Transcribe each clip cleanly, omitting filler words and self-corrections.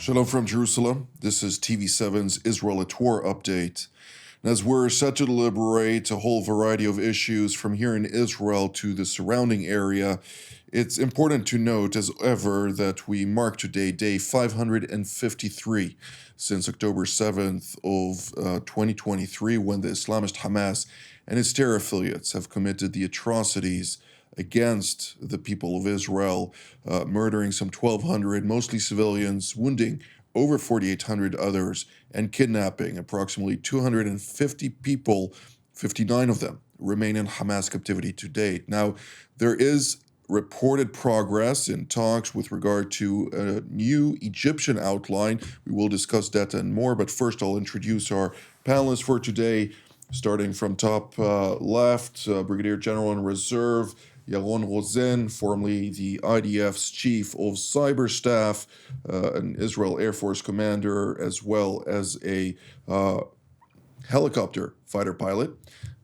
Shalom from Jerusalem. This is TV7's Israel at War update. And as we're set to deliberate a whole variety of issues from here in Israel to the surrounding area, it's important to note, as ever, that we mark today day 553 since October 7th of 2023, when the Islamist Hamas and its terror affiliates have committed the atrocities against the people of Israel, murdering some 1,200, mostly civilians, wounding over 4,800 others, and kidnapping approximately 250 people. 59 of them remain in Hamas captivity to date. Now, there is reported progress in talks with regard to a new Egyptian outline. We will discuss that and more, but first I'll introduce our panelists for today, starting from top left, Brigadier General in Reserve Yaron Rosen, formerly the IDF's Chief of Cyber Staff, an Israel Air Force commander, as well as a helicopter fighter pilot.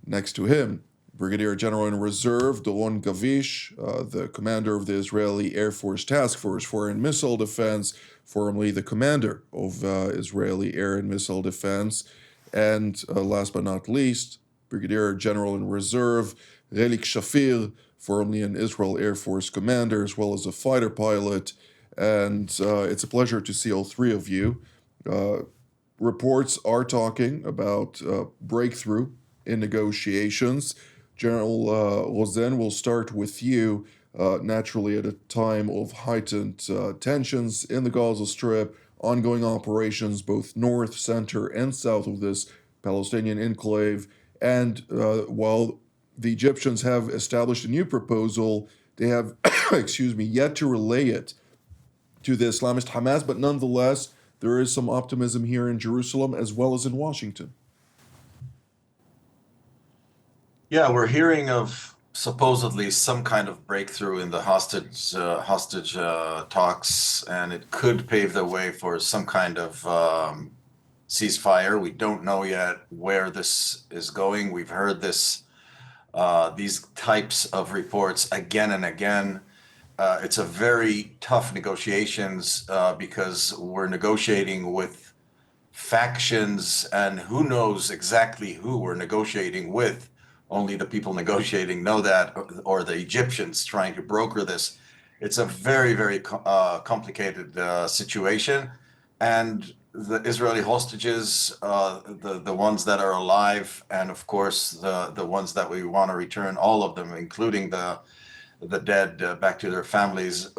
Next to him, Brigadier General in Reserve Doron Gavish, the commander of the Israeli Air Force Task Force Foreign Missile Defense, formerly the commander of Israeli Air and Missile Defense. And last but not least, Brigadier General in Reserve Relik Shafir, formerly an Israel Air Force commander, as well as a fighter pilot. And it's a pleasure to see all three of you. Reports are talking about breakthrough in negotiations. General Rosen, will start with you. Naturally, at a time of heightened tensions in the Gaza Strip, ongoing operations both north, center, and south of this Palestinian enclave. And while the Egyptians have established a new proposal, they have, yet to relay it to the Islamist Hamas, but nonetheless, there is some optimism here in Jerusalem as well as in Washington. Yeah, we're hearing of supposedly some kind of breakthrough in the hostage talks, and it could pave the way for some kind of ceasefire. We don't know yet where this is going. We've heard these types of reports again and again. It's a very tough negotiations because we're negotiating with factions, and who knows exactly who we're negotiating with. Only the people negotiating know that, or the Egyptians trying to broker this. It's a very, very complicated situation. And the Israeli hostages, the ones that are alive, and of course the ones that we want to return, all of them, including the dead, back to their families,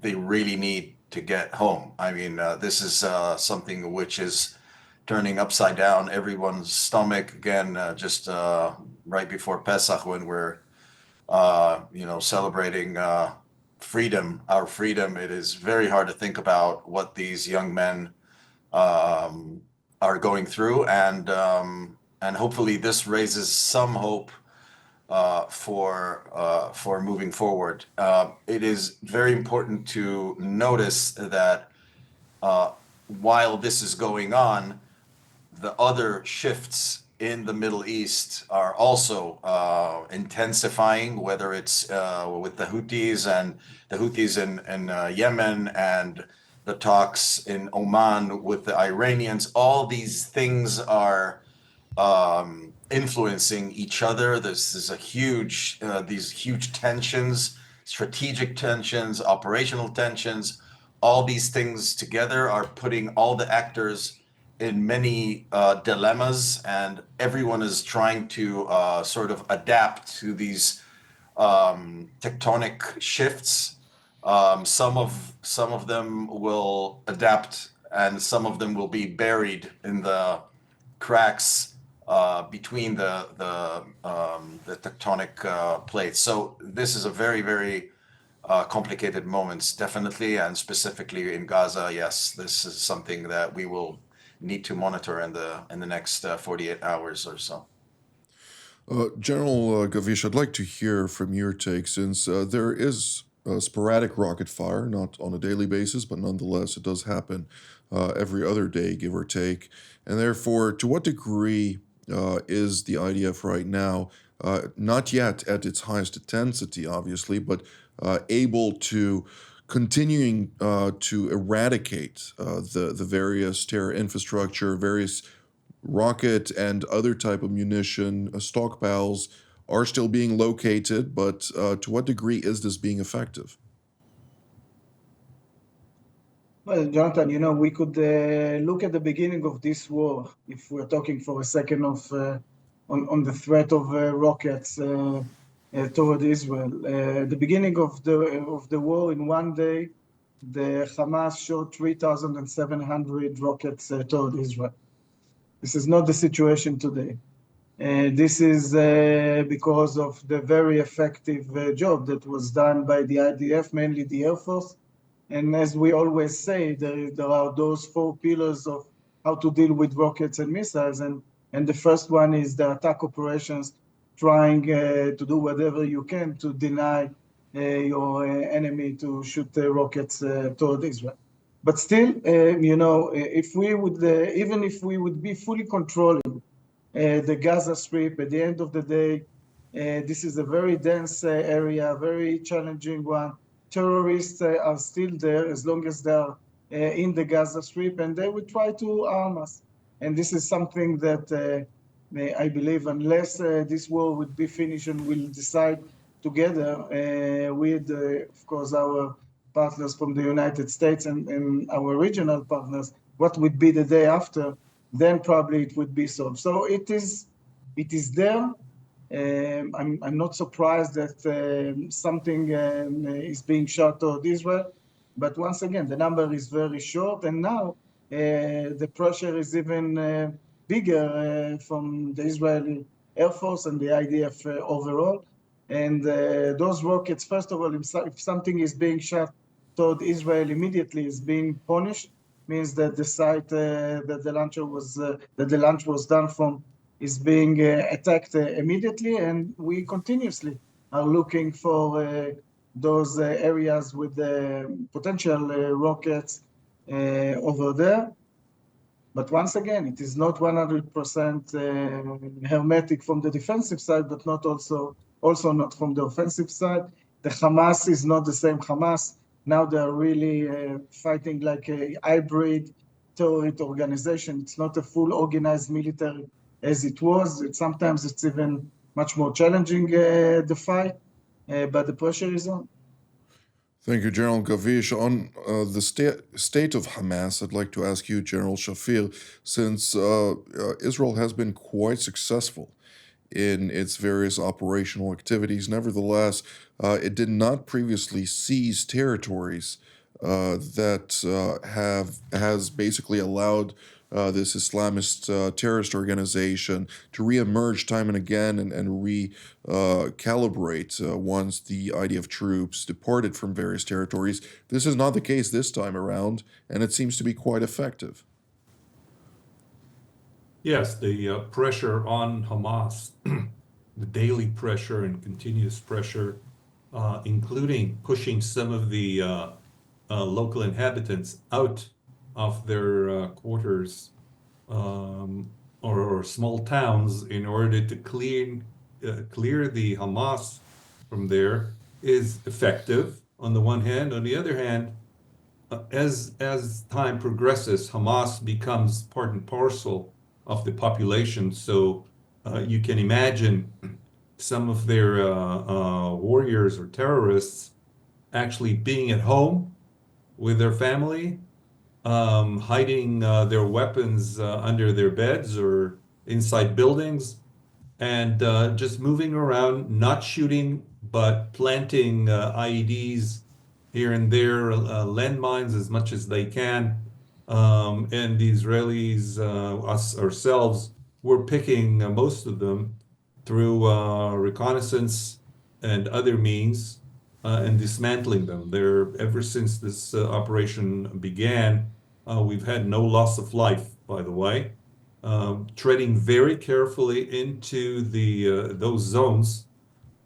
they really need to get home. I mean, this is something which is turning upside down everyone's stomach again, just right before Pesach, when we're celebrating freedom, our freedom. It is very hard to think about what these young men are going through, and hopefully this raises some hope for moving forward. It is very important to notice that while this is going on, the other shifts in the Middle East are also intensifying, whether it's with the Houthis in Yemen, and the talks in Oman with the Iranians. All these things are influencing each other. This is these huge tensions, strategic tensions, operational tensions. All these things together are putting all the actors in many dilemmas, and everyone is trying to sort of adapt to these tectonic shifts. Some of them will adapt, and some of them will be buried in the cracks between the tectonic plates. So this is a very, very complicated moment, definitely, and specifically in Gaza. Yes, this is something that we will need to monitor in the next 48 hours or so. General Gavish, I'd like to hear from your take, since there is sporadic rocket fire, not on a daily basis, but nonetheless, it does happen every other day, give or take. And therefore, to what degree is the IDF right now, not yet at its highest intensity, obviously, but able to continuing to eradicate the various terror infrastructure, various rocket and other type of munition stockpiles are still being located, but to what degree is this being effective? Well, Jonathan, we could look at the beginning of this war, if we're talking for a second on the threat of rockets toward Israel. The beginning of the war, in one day, the Hamas shot 3,700 rockets toward Israel. This is not the situation today. This is because of the very effective job that was done by the IDF, mainly the Air Force. And as we always say, there are those four pillars of how to deal with rockets and missiles. And the first one is the attack operations, trying to do whatever you can to deny your enemy to shoot rockets toward Israel. But still, if we would, even if we would be fully controlling the Gaza Strip, at the end of the day, this is a very dense area, very challenging one. Terrorists are still there as long as they are in the Gaza Strip, and they will try to harm us. And this is something that I believe, unless this war would be finished and we'll decide together with, of course, our partners from the United States and our regional partners, what would be the day after, then probably it would be solved. So it is there. I'm not surprised that something is being shot toward Israel, but once again, the number is very short, and now the pressure is even bigger from the Israeli Air Force and the IDF overall. And those rockets, first of all, if something is being shot toward Israel immediately, is being punished, means that the site that the launch was done from is being attacked immediately, and we continuously are looking for those areas with potential rockets over there. But once again, it is not 100% hermetic from the defensive side, but not also not from the offensive side. The Hamas is not the same Hamas. Now they are really fighting like a hybrid terrorist organization. It's not a full organized military as it was. Sometimes it's even much more challenging, the fight, but the pressure is on. Thank you, General Gavish. On the state of Hamas, I'd like to ask you, General Shafir, since Israel has been quite successful in its various operational activities, nevertheless, it did not previously seize territories that has basically allowed this Islamist terrorist organization to reemerge time and again and recalibrate once the IDF troops departed from various territories. This is not the case this time around, and it seems to be quite effective. Yes, the pressure on Hamas, the daily pressure and continuous pressure, including pushing some of the local inhabitants out of their quarters or small towns in order to clear the Hamas from there is effective on the one hand. On the other hand, as time progresses, Hamas becomes part and parcel of the population. So you can imagine some of their warriors or terrorists actually being at home with their family, hiding their weapons under their beds or inside buildings, and just moving around, not shooting, but planting IEDs here and there, landmines as much as they can. And the Israelis, us ourselves, were picking most of them through reconnaissance and other means and dismantling them. Ever since this operation began, we've had no loss of life, by the way. Treading very carefully into those zones.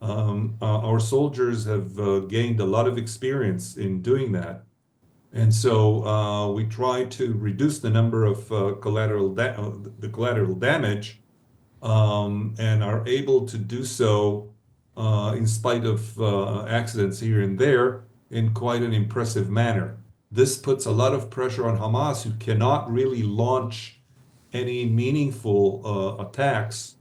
Our soldiers have gained a lot of experience in doing that. And so we try to reduce the number of collateral damage and are able to do so in spite of accidents here and there. in quite an impressive manner. This puts a lot of pressure on Hamas, who cannot really launch any meaningful attacks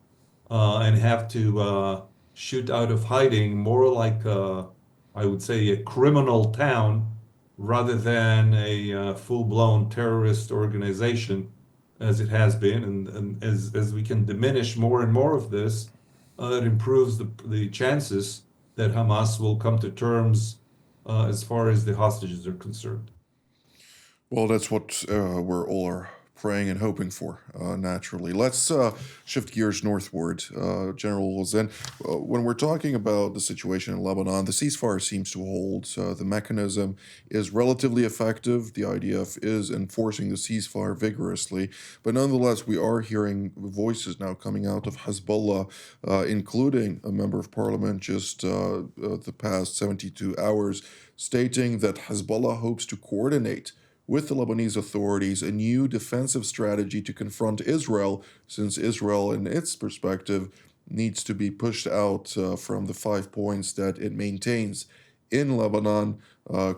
and have to shoot out of hiding, more like I would say a criminal town rather than a full-blown terrorist organization as it has been. And as we can diminish more and more of this, it improves the chances that Hamas will come to terms as far as the hostages are concerned. Well, that's what we're all are praying and hoping for, naturally. Let's shift gears northward. General Zen, when we're talking about the situation in Lebanon, the ceasefire seems to hold. The mechanism is relatively effective. The IDF is enforcing the ceasefire vigorously. But nonetheless, we are hearing voices now coming out of Hezbollah, including a member of parliament just the past 72 hours, stating that Hezbollah hopes to coordinate with the Lebanese authorities a new defensive strategy to confront Israel, since Israel, in its perspective, needs to be pushed out from the 5 points that it maintains in Lebanon,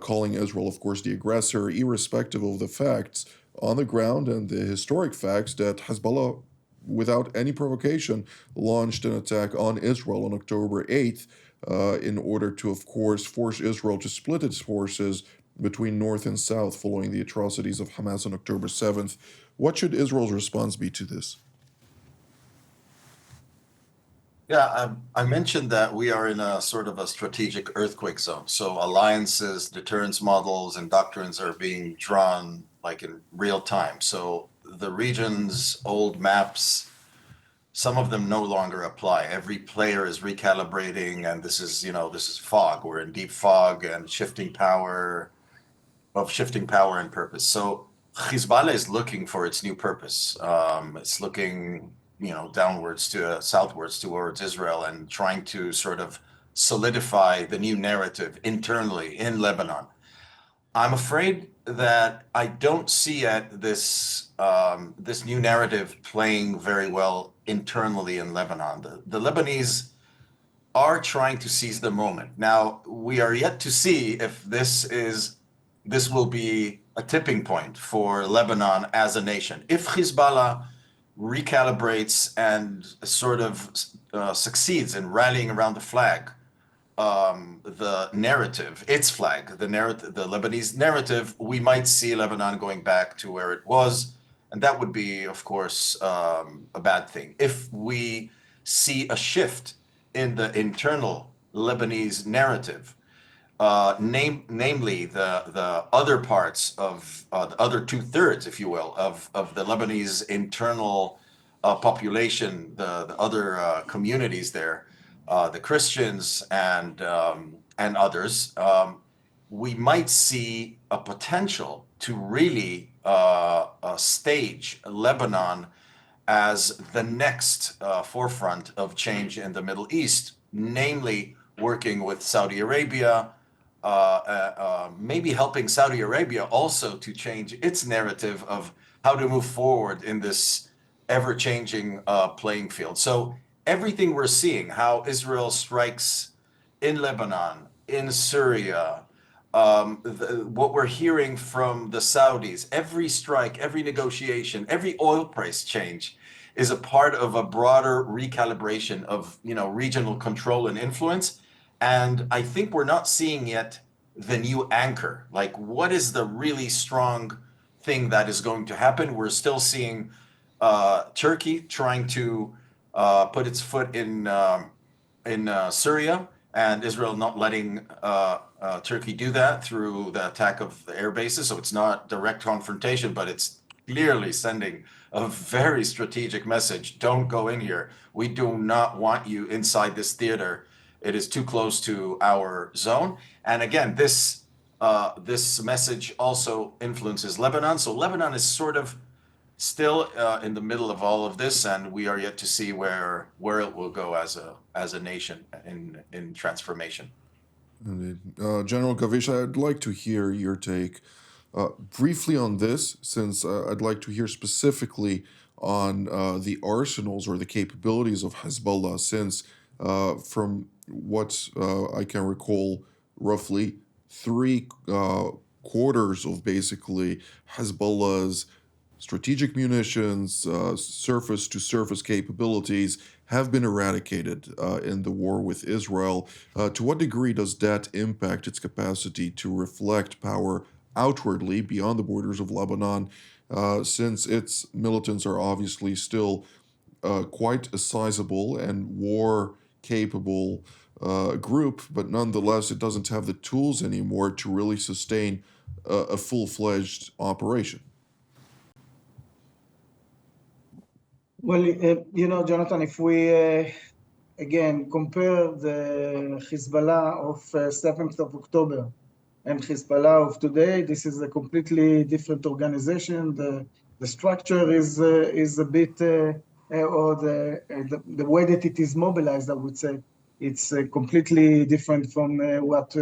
calling Israel, of course, the aggressor, irrespective of the facts on the ground and the historic facts that Hezbollah, without any provocation, launched an attack on Israel on October 8th in order to, of course, force Israel to split its forces between North and South following the atrocities of Hamas on October 7th. What should Israel's response be to this? Yeah, I mentioned that we are in a sort of a strategic earthquake zone. So alliances, deterrence models, and doctrines are being drawn like in real time. So the region's old maps, some of them no longer apply. Every player is recalibrating, and this is fog. We're in deep fog and shifting power and purpose. So Hezbollah is looking for its new purpose. It's looking, downwards to southwards towards Israel and trying to sort of solidify the new narrative internally in Lebanon. I'm afraid that I don't see this new narrative playing very well internally in Lebanon. The Lebanese are trying to seize the moment. Now, we are yet to see if this will be a tipping point for Lebanon as a nation. If Hezbollah recalibrates and sort of succeeds in rallying around the flag, the narrative, its flag, the Lebanese narrative, we might see Lebanon going back to where it was, and that would be, of course, a bad thing. If we see a shift in the internal Lebanese narrative, namely the other parts of the other 2/3, if you will, of the Lebanese internal population, the other communities there, the Christians and others, we might see a potential to really stage Lebanon as the next forefront of change in the Middle East, namely working with Saudi Arabia, maybe helping Saudi Arabia also to change its narrative of how to move forward in this ever-changing playing field. So everything we're seeing, how Israel strikes in Lebanon, in Syria, what we're hearing from the Saudis, every strike, every negotiation, every oil price change is a part of a broader recalibration of, regional control and influence. And I think we're not seeing yet the new anchor. Like, what is the really strong thing that is going to happen? We're still seeing Turkey trying to put its foot in Syria, and Israel not letting Turkey do that through the attack of the air bases. So it's not direct confrontation, but it's clearly sending a very strategic message. Don't go in here. We do not want you inside this theater. It is too close to our zone. And again, this message also influences Lebanon. So Lebanon is sort of still in the middle of all of this, and we are yet to see where it will go as a nation in transformation. Indeed. General Gavish, I'd like to hear your take briefly on this, since I'd like to hear specifically on the arsenals or the capabilities of Hezbollah, since from what I can recall, roughly three-quarters of basically Hezbollah's strategic munitions, surface-to-surface capabilities have been eradicated in the war with Israel. To what degree does that impact its capacity to reflect power outwardly beyond the borders of Lebanon, since its militants are obviously still quite a sizable and war-capable group, but nonetheless, it doesn't have the tools anymore to really sustain a full-fledged operation? Well, Jonathan, if we again compare the Hezbollah of 7th of October and Hezbollah of today, this is a completely different organization. The structure is a bit, or the way that it is mobilized, I would say, it's completely different from what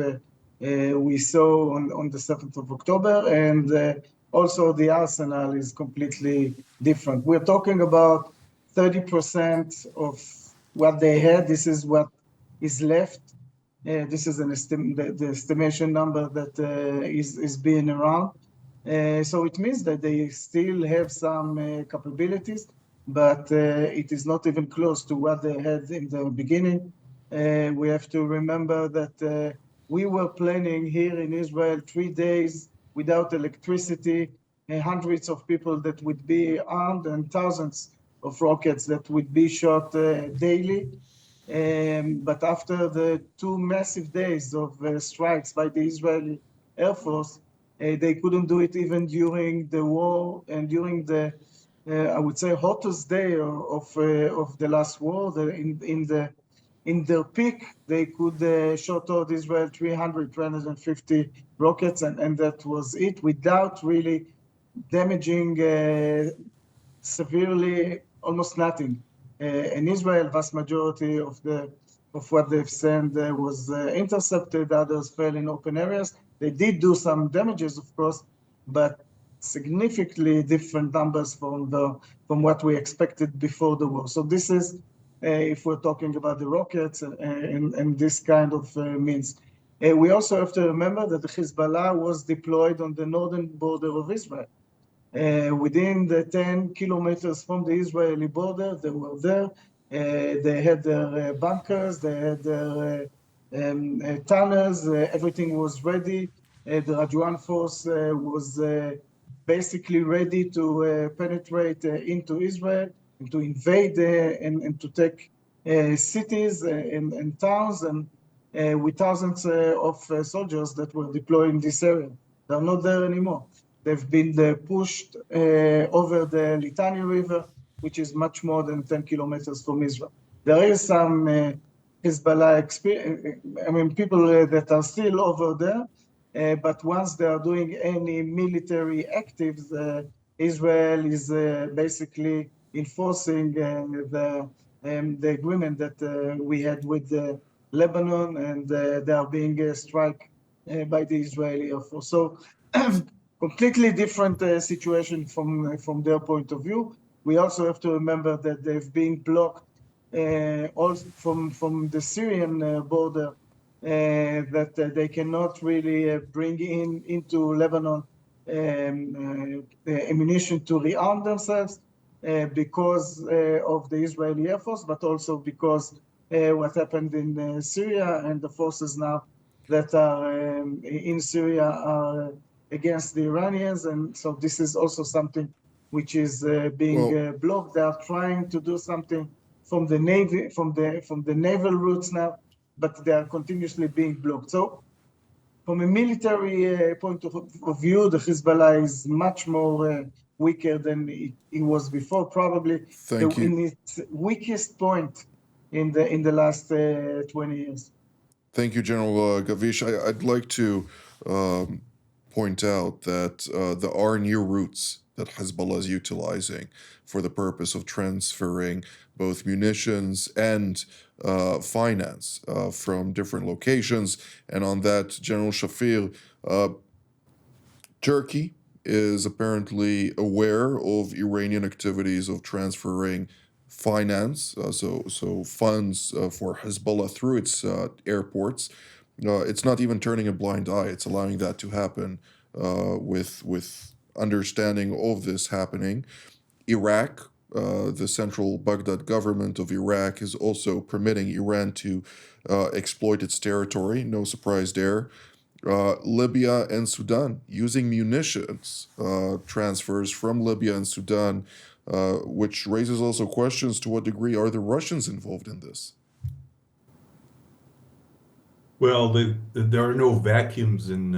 we saw on the 7th of October, and also the arsenal is completely different. We're talking about 30% of what they had. This is what is left. This is the estimation number that is being around. So it means that they still have some capabilities, but it is not even close to what they had in the beginning. We have to remember that we were planning here in Israel 3 days without electricity, hundreds of people that would be armed, and thousands of rockets that would be shot daily. But after the 2 massive days of strikes by the Israeli Air Force, they couldn't do it even during the war and during the, I would say, hottest day of the last war. In their peak, they could shot toward Israel 350 rockets, and that was it, without really damaging severely almost nothing. In Israel, vast majority of what they've sent was intercepted. Others fell in open areas. They did do some damages, of course, but significantly different numbers from what we expected before the war. So this is, if we're talking about the rockets and this kind of means. We also have to remember that the Hezbollah was deployed on the northern border of Israel. Within the 10 kilometers from the Israeli border, they were there. They had their bunkers, they had their tunnels, everything was ready. The Rajuan force was basically ready to penetrate into Israel and to invade and to take cities and towns, and with thousands of soldiers that were deployed in this area. They're not there anymore. They've been pushed over the Litani River, which is much more than 10 kilometers from Israel. There is some Hezbollah people that are still over there, but once they are doing any military actives, Israel is basically enforcing the agreement that we had with Lebanon, and they are being struck by the Israeli Air Force. So completely different situation from their point of view. We also have to remember that they've been blocked also from the Syrian border, that they cannot really bring into Lebanon ammunition to rearm themselves because of the Israeli Air Force, but also because what happened in Syria, and the forces now that are in Syria are against the Iranians, and so this is also something which is being blocked. They are trying to do something from the Navy, from the naval routes now, but they are continuously being blocked. So from a military point of view, the Hezbollah is much more weaker than it was before, probably in its weakest point in the last 20 years. Thank you, General Gavish. I'd like to point out that there are new routes that Hezbollah is utilizing for the purpose of transferring both munitions and finance from different locations. And on that, General Shafir, Turkey is apparently aware of Iranian activities of transferring finance, so funds for Hezbollah through its airports. It's not even turning a blind eye. It's allowing that to happen with understanding of this happening. Iraq, the central Baghdad government of Iraq, is also permitting Iran to exploit its territory. No surprise there. Libya and Sudan using munitions transfers from Libya and Sudan, which raises also questions to what degree are the Russians involved in this? Well, there are no vacuums in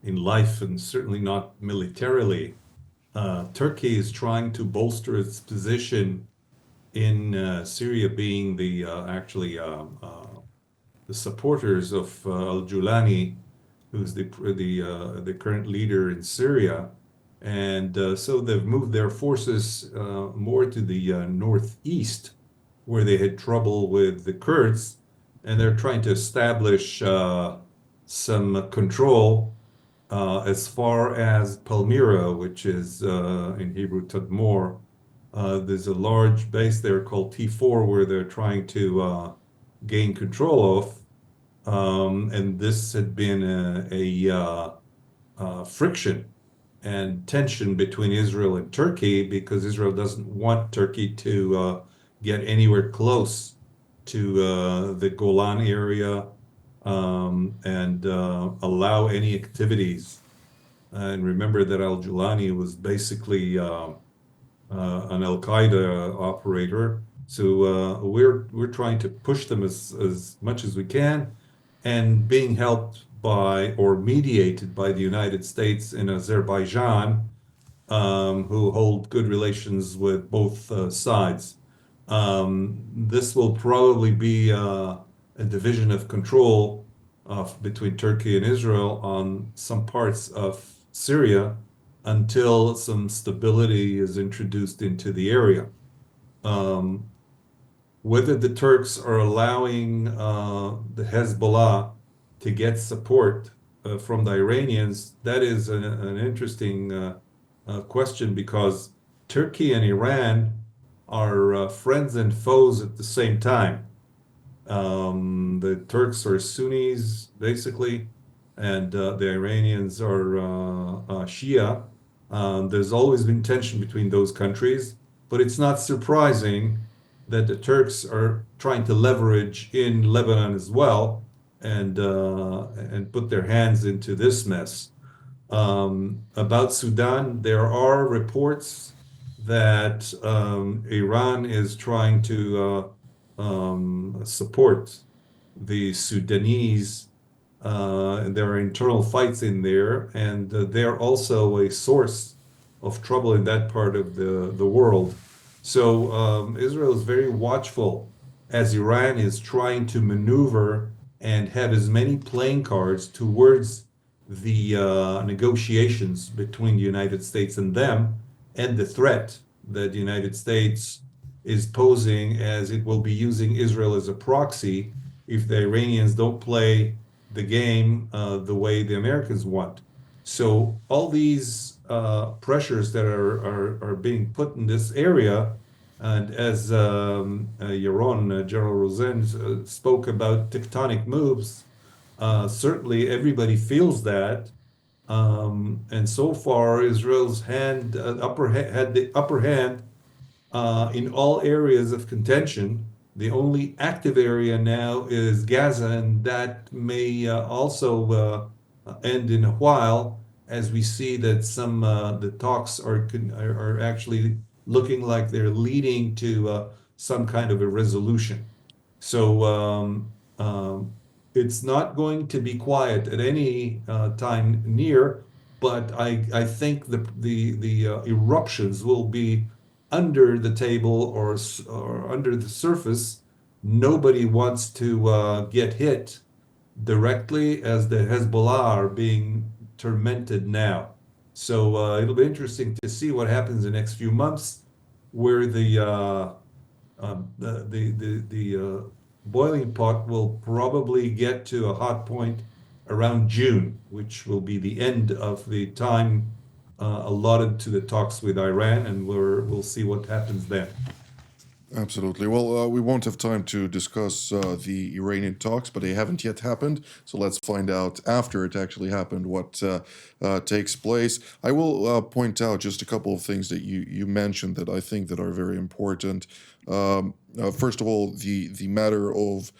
life, and certainly not militarily. Turkey is trying to bolster its position in Syria, being the the supporters of al-Julani, who's the current leader in Syria, and so they've moved their forces more to the northeast, where they had trouble with the Kurds, and they're trying to establish some control as far as Palmyra, which is in Hebrew Tadmor. There's a large base there called T4 where they're trying to gain control of. And this had been a friction and tension between Israel and Turkey, because Israel doesn't want Turkey to get anywhere close to the Golan area and allow any activities. And remember that al-Julani was basically an al-Qaeda operator. So we're trying to push them as much as we can, and being helped by or mediated by the United States and Azerbaijan, who hold good relations with both sides. This will probably be a division of control between Turkey and Israel on some parts of Syria until some stability is introduced into the area. Whether the Turks are allowing the Hezbollah to get support from the Iranians, that is an interesting question, because Turkey and Iran are friends and foes at the same time. The Turks are Sunnis, basically, and the Iranians are Shia. There's always been tension between those countries, but it's not surprising that the Turks are trying to leverage in Lebanon as well, and put their hands into this mess. About Sudan, there are reports that Iran is trying to support the Sudanese. There are internal fights in there, and they're also a source of trouble in that part of the world. So Israel is very watchful as Iran is trying to maneuver and have as many playing cards towards the negotiations between the United States and them, and the threat that the United States is posing, as it will be using Israel as a proxy if the Iranians don't play the game the way the Americans want. So all these pressures that are being put in this area, and as Yaron, General Rosen, spoke about tectonic moves, certainly everybody feels that. And so far, Israel's had the upper hand in all areas of contention. The only active area now is Gaza, and that may also end in a while, as we see that some the talks are actually looking like they're leading to some kind of a resolution. So it's not going to be quiet at any time near, but I think the eruptions will be under the table or under the surface. Nobody wants to get hit directly, as the Hezbollah are being tormented now. So it'll be interesting to see what happens in the next few months, where the boiling pot will probably get to a hot point around June, which will be the end of the time allotted to the talks with Iran, and we'll see what happens then. Absolutely. Well, we won't have time to discuss the Iranian talks, but they haven't yet happened. So let's find out after it actually happened what takes place. I will point out just a couple of things that you mentioned that I think that are very important. First of all, the matter of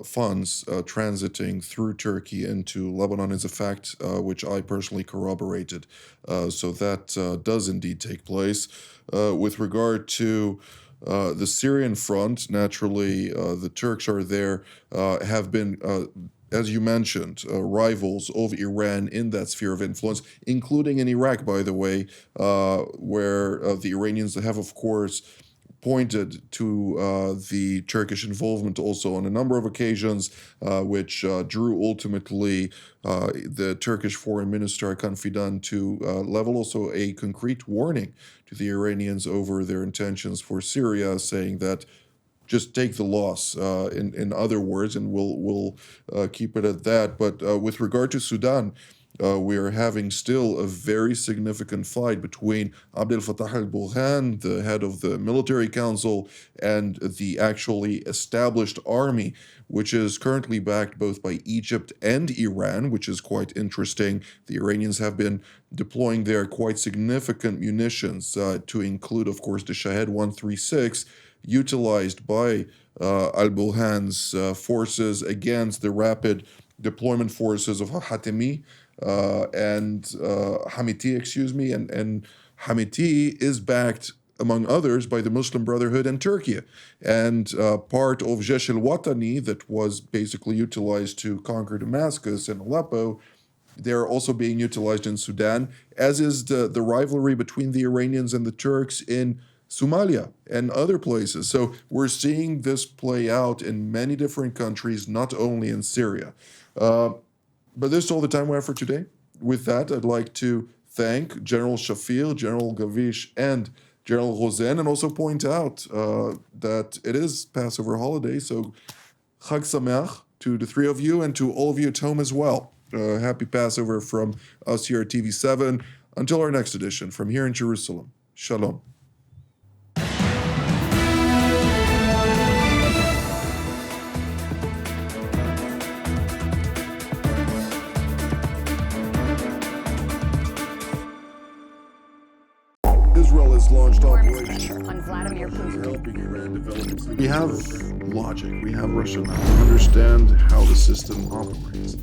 funds transiting through Turkey into Lebanon is a fact which I personally corroborated. So that does indeed take place. With regard to the Syrian front, naturally, the Turks are there, have been, as you mentioned, rivals of Iran in that sphere of influence, including in Iraq, by the way, where the Iranians have, of course, pointed to the Turkish involvement also on a number of occasions, which drew ultimately the Turkish foreign minister Hakan Fidan to level also a concrete warning to the Iranians over their intentions for Syria, saying that just take the loss, in other words, and we'll keep it at that. But with regard to Sudan, we are having still a very significant fight between Abdel Fattah al-Burhan, the head of the military council, and the actually established army, which is currently backed both by Egypt and Iran, which is quite interesting. The Iranians have been deploying there quite significant munitions, to include, of course, the Shahed 136, utilized by al-Burhan's forces against the rapid deployment forces of Hatemi, and Hamiti, and Hamiti is backed, among others, by the Muslim Brotherhood and Turkey, and part of Jaish al-Watani that was basically utilized to conquer Damascus and Aleppo. They're also being utilized in Sudan, as is the rivalry between the Iranians and the Turks in Somalia and other places. So we're seeing this play out in many different countries, not only in Syria. But this is all the time we have for today. With that, I'd like to thank General Shafir, General Gavish, and General Rosen, and also point out that it is Passover holiday, so Chag Sameach to the three of you and to all of you at home as well. Happy Passover from us here at TV7. Until our next edition, from here in Jerusalem. Shalom. Israel has launched operations on Vladimir Putin. helping Iran develop its. We have logic, we have rationale, we understand how the system operates.